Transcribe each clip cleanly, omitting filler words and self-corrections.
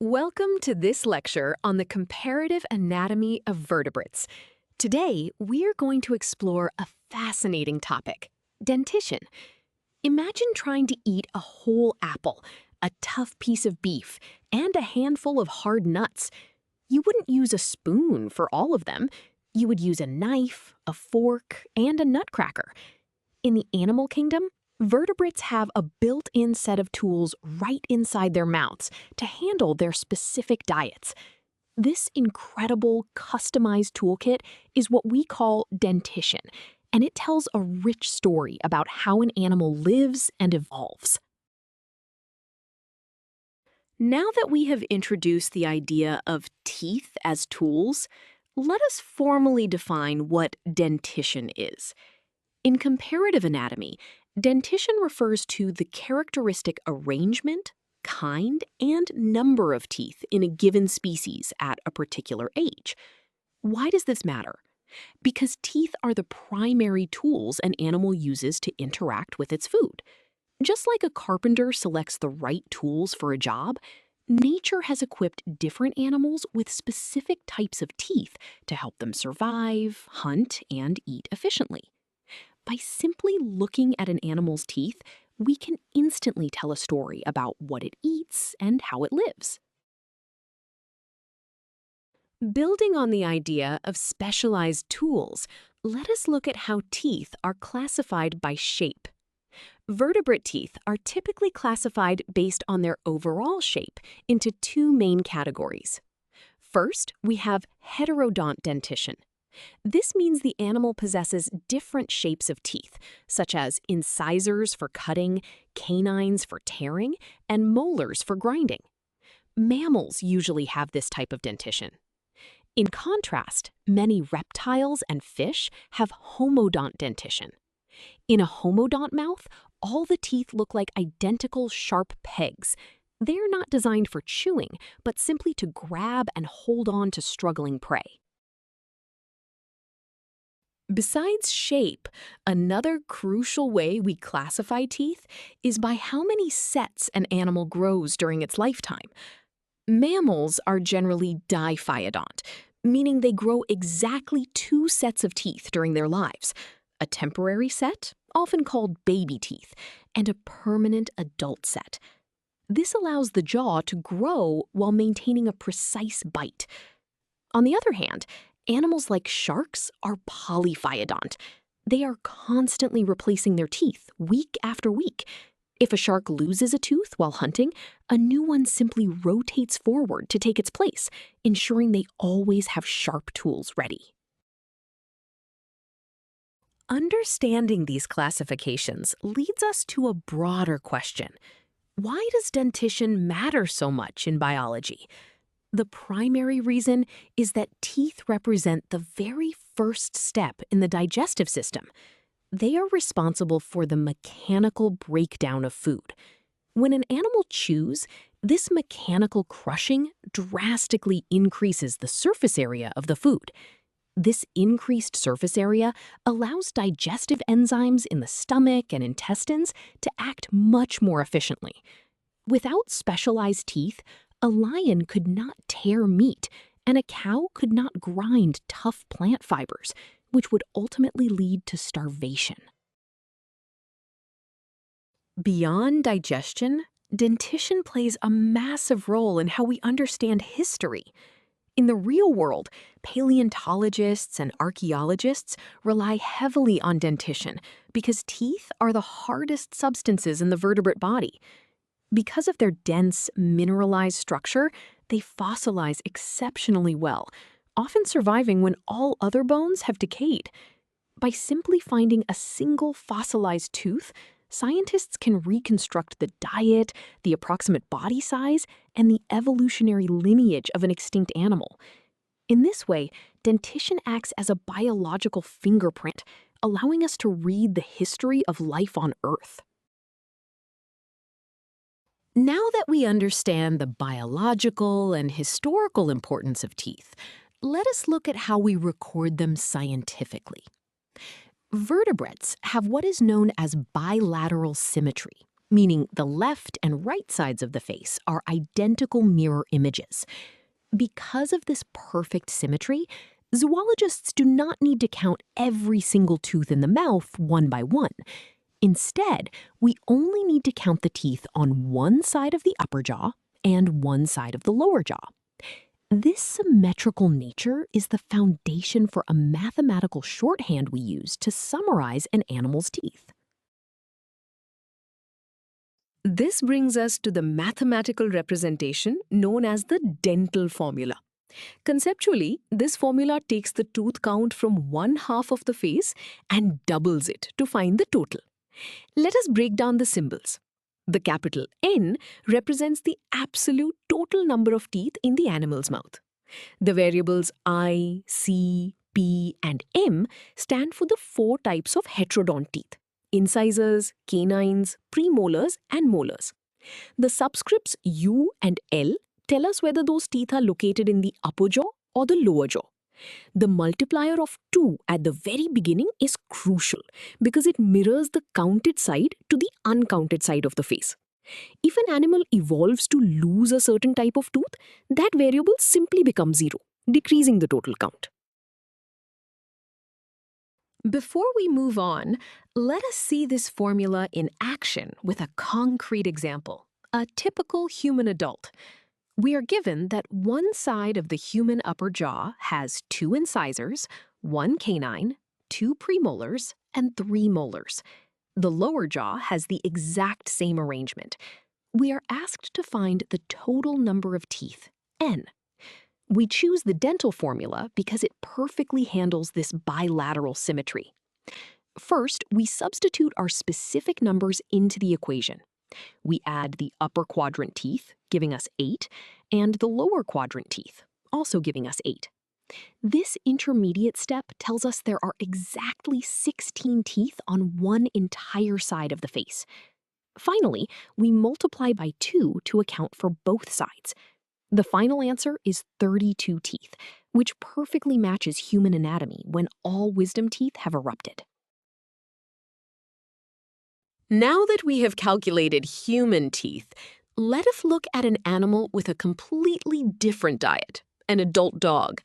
Welcome to this lecture on the comparative anatomy of vertebrates. Today, we're going to explore a fascinating topic, dentition. Imagine trying to eat a whole apple, a tough piece of beef, and a handful of hard nuts. You wouldn't use a spoon for all of them. You would use a knife, a fork, and a nutcracker. In the animal kingdom, vertebrates have a built-in set of tools right inside their mouths to handle their specific diets. This incredible, customized toolkit is what we call dentition, and it tells a rich story about how an animal lives and evolves. Now that we have introduced the idea of teeth as tools, let us formally define what dentition is. In comparative anatomy, dentition refers to the characteristic arrangement, kind, and number of teeth in a given species at a particular age. Why does this matter? Because teeth are the primary tools an animal uses to interact with its food. Just like a carpenter selects the right tools for a job, nature has equipped different animals with specific types of teeth to help them survive, hunt, and eat efficiently. By simply looking at an animal's teeth, we can instantly tell a story about what it eats and how it lives. Building on the idea of specialized tools, let us look at how teeth are classified by shape. Vertebrate teeth are typically classified based on their overall shape into two main categories. First, we have heterodont dentition. This means the animal possesses different shapes of teeth, such as incisors for cutting, canines for tearing, and molars for grinding. Mammals usually have this type of dentition. In contrast, many reptiles and fish have homodont dentition. In a homodont mouth, all the teeth look like identical sharp pegs. They're not designed for chewing, but simply to grab and hold on to struggling prey. Besides shape, another crucial way we classify teeth is by how many sets an animal grows during its lifetime. Mammals are generally diphyodont, meaning they grow exactly two sets of teeth during their lives: a temporary set, often called baby teeth, and a permanent adult set. This allows the jaw to grow while maintaining a precise bite. On the other hand, animals like sharks are polyphyodont. They are constantly replacing their teeth week after week. If a shark loses a tooth while hunting, a new one simply rotates forward to take its place, ensuring they always have sharp tools ready. Understanding these classifications leads us to a broader question. Why does dentition matter so much in biology? The primary reason is that teeth represent the very first step in the digestive system. They are responsible for the mechanical breakdown of food. When an animal chews, this mechanical crushing drastically increases the surface area of the food. This increased surface area allows digestive enzymes in the stomach and intestines to act much more efficiently. Without specialized teeth, a lion could not tear meat, and a cow could not grind tough plant fibers, which would ultimately lead to starvation. Beyond digestion, dentition plays a massive role in how we understand history. In the real world, paleontologists and archaeologists rely heavily on dentition because teeth are the hardest substances in the vertebrate body. Because of their dense, mineralized structure, they fossilize exceptionally well, often surviving when all other bones have decayed. By simply finding a single fossilized tooth, scientists can reconstruct the diet, the approximate body size, and the evolutionary lineage of an extinct animal. In this way, dentition acts as a biological fingerprint, allowing us to read the history of life on Earth. Now that we understand the biological and historical importance of teeth, let us look at how we record them scientifically. Vertebrates have what is known as bilateral symmetry. meaning the left and right sides of the face are identical mirror images. Because of this perfect symmetry, zoologists do not need to count every single tooth in the mouth one by one. Instead, we only need to count the teeth on one side of the upper jaw and one side of the lower jaw. This symmetrical nature is the foundation for a mathematical shorthand we use to summarize an animal's teeth. This brings us to the mathematical representation known as the dental formula. Conceptually, this formula takes the tooth count from one half of the face and doubles it to find the total. Let us break down the symbols. The capital N represents the absolute total number of teeth in the animal's mouth. The variables I, C, P, and M stand for the 4 types of heterodont teeth: incisors, canines, premolars, and molars. The subscripts U and L tell us whether those teeth are located in the upper jaw or the lower jaw. The multiplier of 2 at the very beginning is crucial because it mirrors the counted side to the uncounted side of the face. If an animal evolves to lose a certain type of tooth, that variable simply becomes 0, decreasing the total count. Before we move on, let us see this formula in action with a concrete example, a typical human adult. We are given that one side of the human upper jaw has 2 incisors, 1 canine, 2 premolars, and 3 molars. The lower jaw has the exact same arrangement. We are asked to find the total number of teeth, N. We choose the dental formula because it perfectly handles this bilateral symmetry. First, we substitute our specific numbers into the equation. We add the upper quadrant teeth, giving us 8, and the lower quadrant teeth, also giving us 8. This intermediate step tells us there are exactly 16 teeth on one entire side of the face. Finally, we multiply by 2 to account for both sides. The final answer is 32 teeth, which perfectly matches human anatomy when all wisdom teeth have erupted. Now that we have calculated human teeth, let us look at an animal with a completely different diet, an adult dog.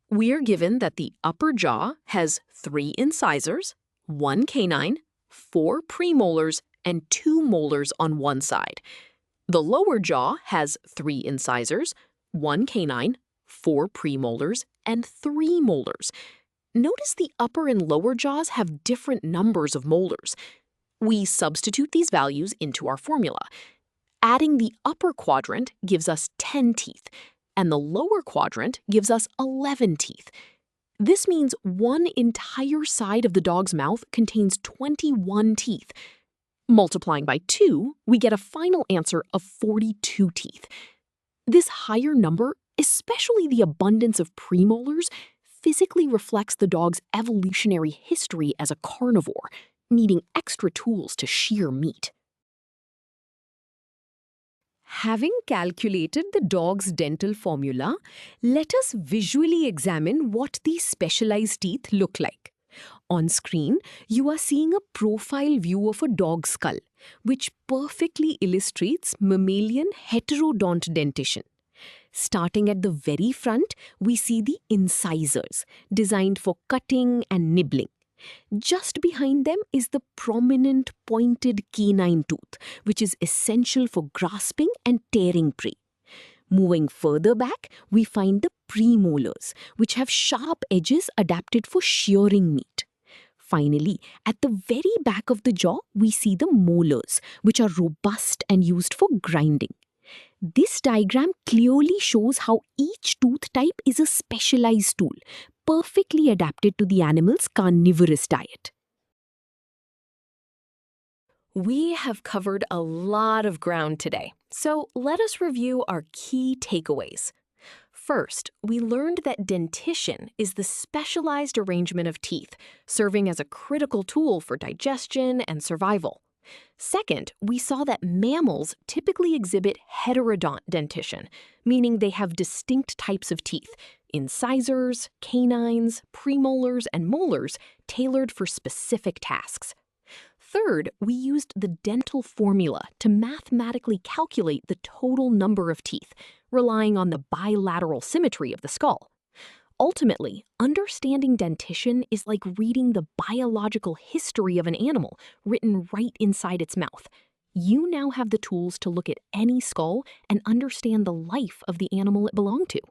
We are given that the upper jaw has 3 incisors, 1 canine, 4 premolars, and 2 molars on one side. The lower jaw has 3 incisors, 1 canine, 4 premolars, and 3 molars. Notice the upper and lower jaws have different numbers of molars. We substitute these values into our formula. Adding the upper quadrant gives us 10 teeth, and the lower quadrant gives us 11 teeth. This means one entire side of the dog's mouth contains 21 teeth. Multiplying by 2, we get a final answer of 42 teeth. This higher number, especially the abundance of premolars, physically reflects the dog's evolutionary history as a carnivore, needing extra tools to shear meat. Having calculated the dog's dental formula, let us visually examine what these specialized teeth look like. On screen, you are seeing a profile view of a dog's skull, which perfectly illustrates mammalian heterodont dentition. Starting at the very front, we see the incisors, designed for cutting and nibbling. Just behind them is the prominent pointed canine tooth, which is essential for grasping and tearing prey. Moving further back, we find the premolars, which have sharp edges adapted for shearing meat. Finally, at the very back of the jaw, we see the molars, which are robust and used for grinding. This diagram clearly shows how each tooth type is a specialized tool, perfectly adapted to the animal's carnivorous diet. We have covered a lot of ground today, so let us review our key takeaways. First, we learned that dentition is the specialized arrangement of teeth, serving as a critical tool for digestion and survival. Second, we saw that mammals typically exhibit heterodont dentition, meaning they have distinct types of teeth, incisors, canines, premolars, and molars, tailored for specific tasks. Third, we used the dental formula to mathematically calculate the total number of teeth, relying on the bilateral symmetry of the skull. Ultimately, understanding dentition is like reading the biological history of an animal written right inside its mouth. You now have the tools to look at any skull and understand the life of the animal it belonged to.